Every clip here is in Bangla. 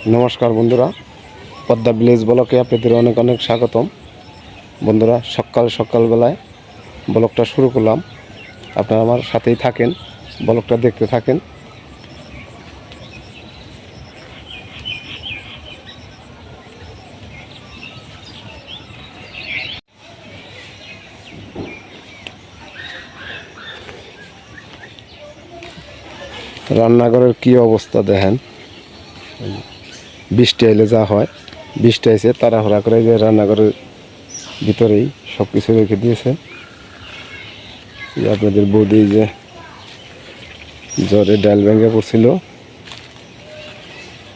নমস্কার বন্ধুরা, পদ্মা ভিলেজ ব্লকে আপনাদের অনেক অনেক স্বাগতম। বন্ধুরা, সকালবেলায় ব্লগটা শুরু করলাম। আপনারা আমার সাথেই থাকেন, ব্লগটা দেখতে থাকেন। রান্নাঘরের কি অবস্থা দেখেন। বৃষ্টি আইলে যা হয়, বৃষ্টি আইসে তাড়াহুড়া করে যে রান্নাঘরের ভিতরেই সব কিছু রেখে দিয়েছে। আপনাদের বৌদি যে জ্বরে ডাল ভেঙে পড়ছিল,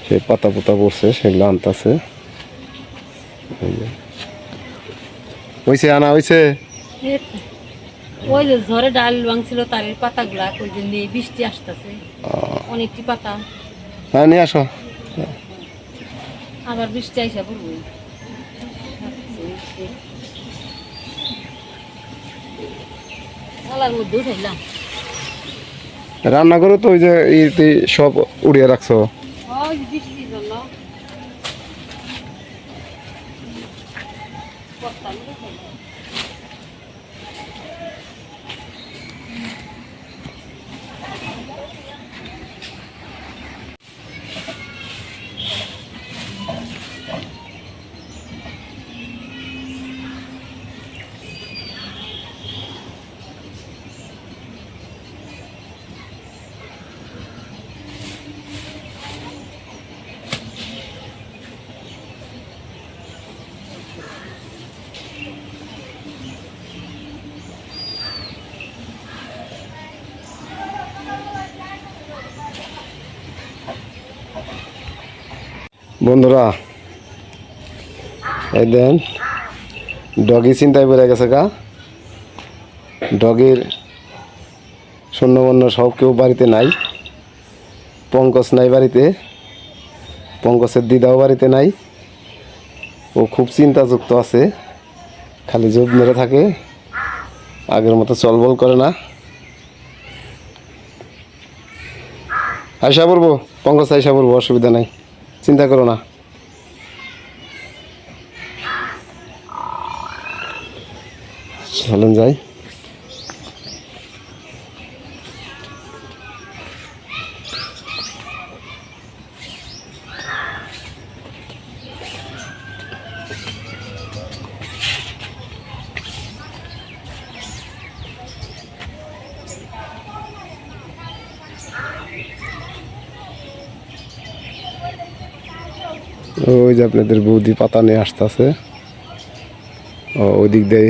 সেই পাতা পড়ছে, সেগুলো আনতেছে। হয়েছে আনা হয়েছে। ওই যে ঝড়ে ডাল ভাঙছিল তার পাতাগুলা ওই যে বৃষ্টি আসতেছে, অনেকটি পাতা। হ্যাঁ, নিয়ে আসো। আবার বৃষ্টি আইসা পড়বো। থালার মধ্যে উঠাইলাম। রান্নাঘরে তো ওই যে সব উড়িয়ে রাখছো। ওই বৃষ্টির জন্য বন্ধুরা, এই দেন ডগি চিন্তায় পড়ে গেছে গা। ডগির শূন্যবন্য সব কেউ বাড়িতে নাই। পঙ্কজ নাই বাড়িতে, পঙ্কজের দিদাও বাড়িতে নাই। ও খুব চিন্তাযুক্ত আছে, খালি জোর মেরে থাকে, আগের মতো চলবল করে না। আয়সা পড়বো, পঙ্কজ আয়সা পড়বো, অসুবিধা নাই, চিন্তা করো না। চলেন যাই। ওই যে আপনাদের বৌদি পাতা নিয়ে আসতেছে, ওই দিক দিয়ে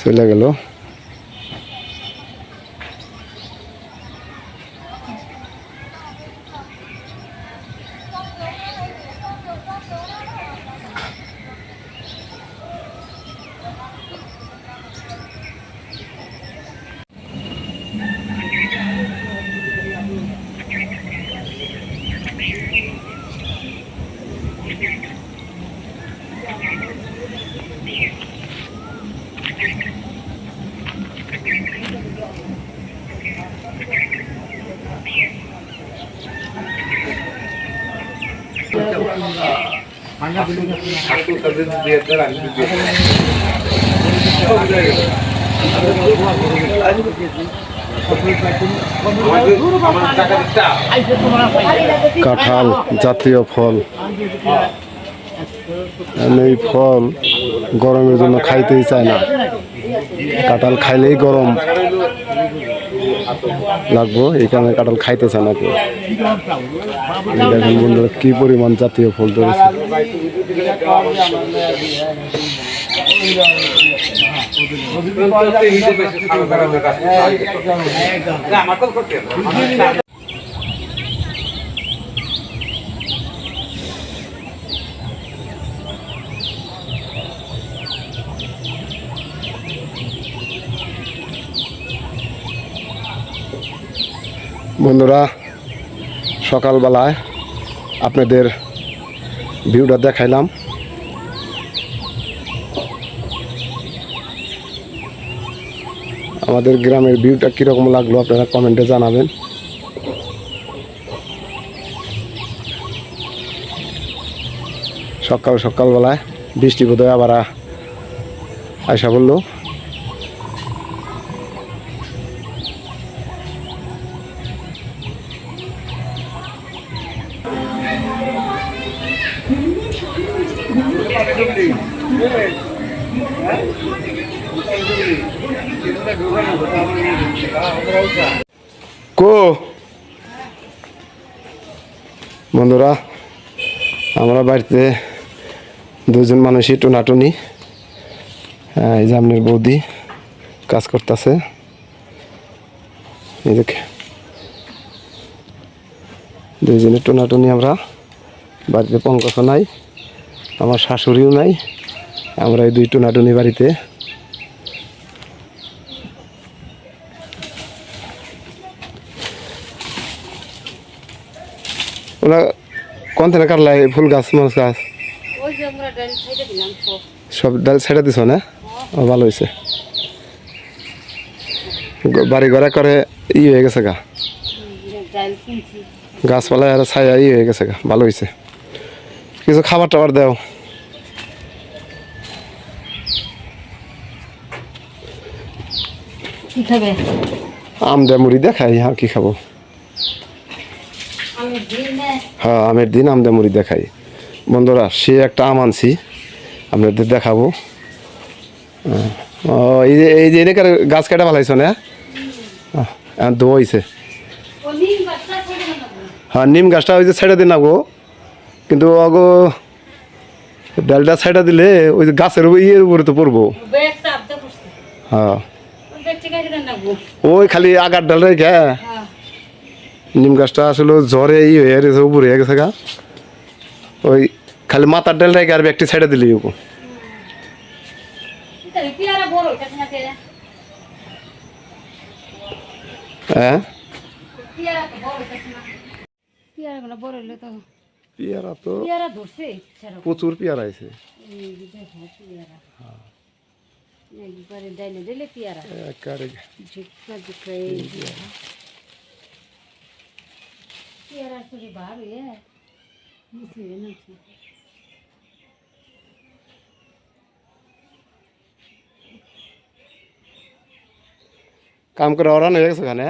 চলে গেল। কাঁঠাল জাতীয় ফল, এই ফল গরমের জন্য খাইতেই চায় না। কাঁঠাল খাইলেই গরম লাগবো, এই কারণে কাঁঠাল খাইতে চায় না কেউ। দেখেন বন্ধুরা, কি পরিমাণ জাতীয় ফল ধরেছে। বন্ধুরা, সকালবেলায় আপনাদের ভিউটা দেখাইলাম। আমাদের গ্রামের ভিউটা কীরকম লাগলো আপনারা কমেন্টে জানাবেন। সকালবেলায় বৃষ্টি বোধহয় আবার আশা বললো। কো বন্ধুরা, আমরা বাড়িতে দুজন মানুষই টুনাটুনি। এই যে আপনার বৌদি কাজ করতেছে, এদিকে দুজনে টুনাটুনি। আমরা বাড়িতে পঙ্কজ নাই, আমার শাশুড়িও নাই, আমরা এই দুই টুনাটুনি বাড়িতে। ওরা কোন থেকে কাটলাই ফুল গাছ মাছ গাছ সব ডাল ছেড়ে দিছ না? ও ভালো হয়েছে, বাড়ি ঘরে করে হয়ে গেছে গা, গাছপালায় আর ছায়া হয়ে গেছে গা, ভালো হয়েছে। কিছু খাবার টাবার দাও। আম দে মুড়ি দিয়ে খাই, আর কি খাবো? হ্যাঁ, আমের দিন আম দে মুড়ি দিয়ে খাই। বন্ধুরা, সে একটা আম আনছি, আপনাদের দেখাবো। ও এই যে এদিকে গাছ কেটে ফেলাইছ না? দইছে। হ্যাঁ, নিম গাছটা ওই যে ছেড়ে দিন না গো, কিন্তু অগো ডালটা ছেড়ে দিলে ওই যে গাছের ইয়ের উপরে তো পড়বো। হ্যাঁ, ওই খালি আগার ডাল রেখে নিম গাছটা আসলে জ্বরে হয়ে গেছে, উপরে হয়ে গেছে গা। ওই খালি মাথার ডাল রেখে আর একটি ছেড়ে দিলি ওকে। হ্যাঁ, পেয়ারা তো প্রচুর পেয়ারা আছে। কাম করে অরান হয়ে গেছে ওখানে,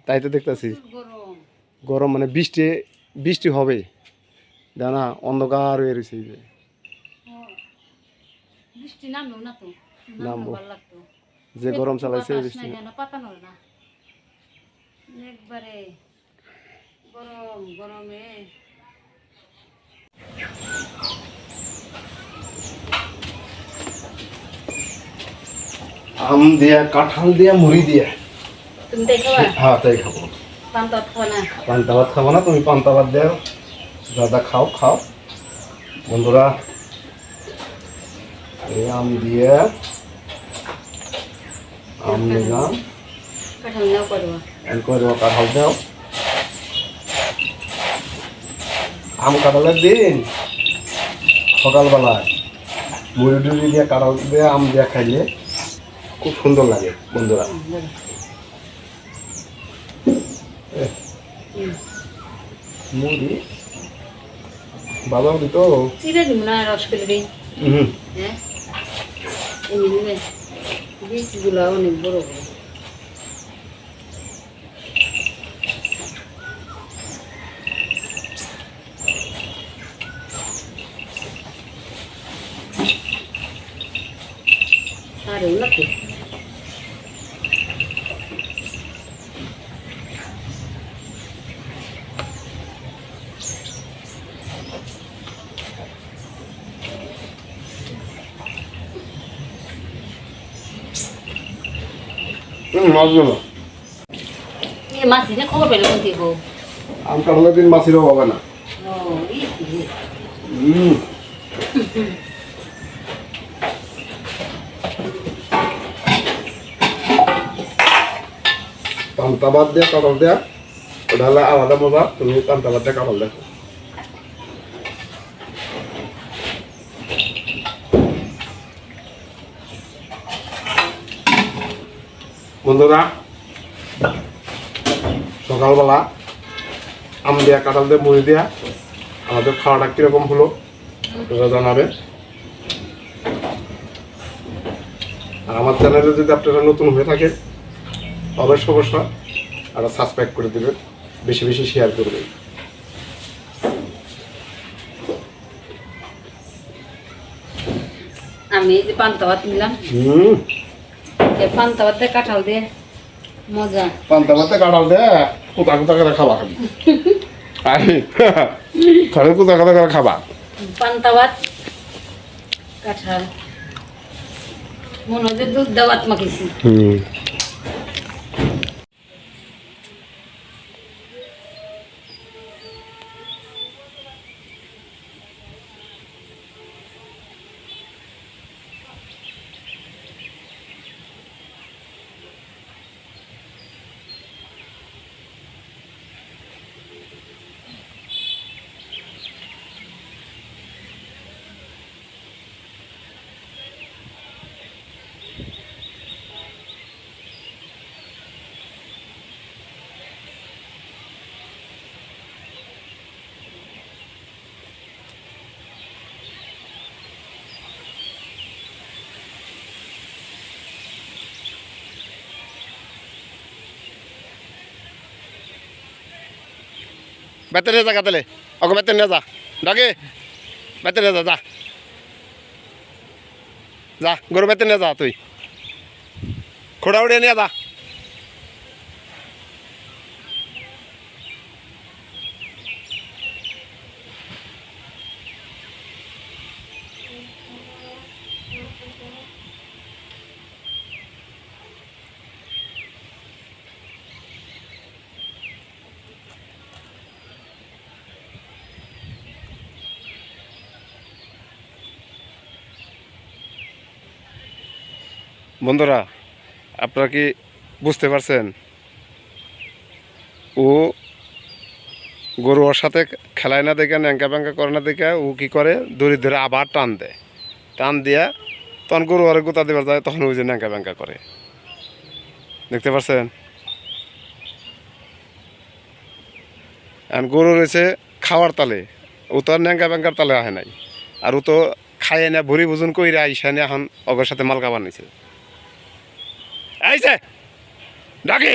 তাই তো দেখতেছি। গরম মানে বৃষ্টি বৃষ্টি হবে, জানা অন্ধকার হয়ে রয়েছে। নামবো, যে গরম চালাইছে বৃষ্টি একবারে গরম গরমে। আম দিয়া, কাঁঠাল দিয়া, মুড়ি দিয়া। তুমি তাই খাবা? হ্যাঁ, তাই খাবো। পান্তা ভাত খাবা না? পান্তা ভাত খাবো না, তুমি পান্তা ভাত দাও, দাদা খাও খাও। বন্ধুরা, এই আম দিয়ে আম নিলাম, কাঁঠাল নাও করবা, কাঁঠাল দাও। আম কাঁঠালের দিন সকালবেলায় মুড়ি টুড়ি দিয়ে কাঁঠাল দিয়ে আম দিয়ে খাইলে খুব সুন্দর লাগে। বন্ধুরা, মুড়ি বাবা তো চিড়ে দিব না, রস করে দিই। হ্যাঁ, এমনি বীজগুলো অনেক বড় বড়। আরে নাকি মাছ দিনে খবর পেলে কোন দিব? আম কাঁঠালের দিন মাছিরও হবে না। পান্তা ভাত দিয়ে কাঁঠাল দেয়া, ওটা হলে আলাদা মজা। তুমি পান্তা ভাত দিয়ে কাঁঠাল দেখো। বন্ধুরা, সকালবেলা আম দিয়া, কাঁঠাল দিয়ে, মুড়ি দিয়া আমাদের খাওয়াটা কিরকম হলো আপনারা জানাবেন। আর আমার চ্যানেলে যদি আপনারা নতুন হয়ে থাকেন অবশ্যই আর সাবস্ক্রাইব করে দেবেন, বেশি বেশি শেয়ার করবেন। আমি এই যে পান্তা ভাত নিলাম, এই পান্তা ভাতে কাঁঠাল দিয়ে মজা। পান্তা ভাতে কাঁঠাল দে কোথা কোথা করে খাবা খাবি ঘরে কোথা কোথা করে খাবা। পান্তা ভাত কাঁঠাল মনে হয় যে দুধ দাওয়াত মাখিয়েছি। বেতে নিয়ে যা কাতলে ওকে বেতে নিয়ে যা ডাকে বেতে নিয়ে যা যা যা গরু বেতে নিয়ে যা তুই খোড়া উড়িয়ে নিয়ে যা। বন্ধুরা আপনারা কি বুঝতে পারছেন, ও গরু ওর সাথে খেলায় না দেখে ন্যাঙ্কা ব্যাঙ্কা করে না দেখে ও কি করে দড়ি ধরে আবার টান দেয়, টান দিয়া তখন গরু আর গোতা দেবার যায়, তখন ওই যে ন্যাঙ্কা ব্যাঙ্কা করে। দেখতে পাচ্ছেন? এখন গরু রয়েছে খাওয়ার তালে, ও তো আর ন্যাঙ্কা ব্যাঙ্কার তালে আহে নাই, আর ও তো খায় না ভরি ভোজন কইরা আইসা নিয়ে এখন অগর সাথে মালকা বানিয়েছে। আইছে ডাকি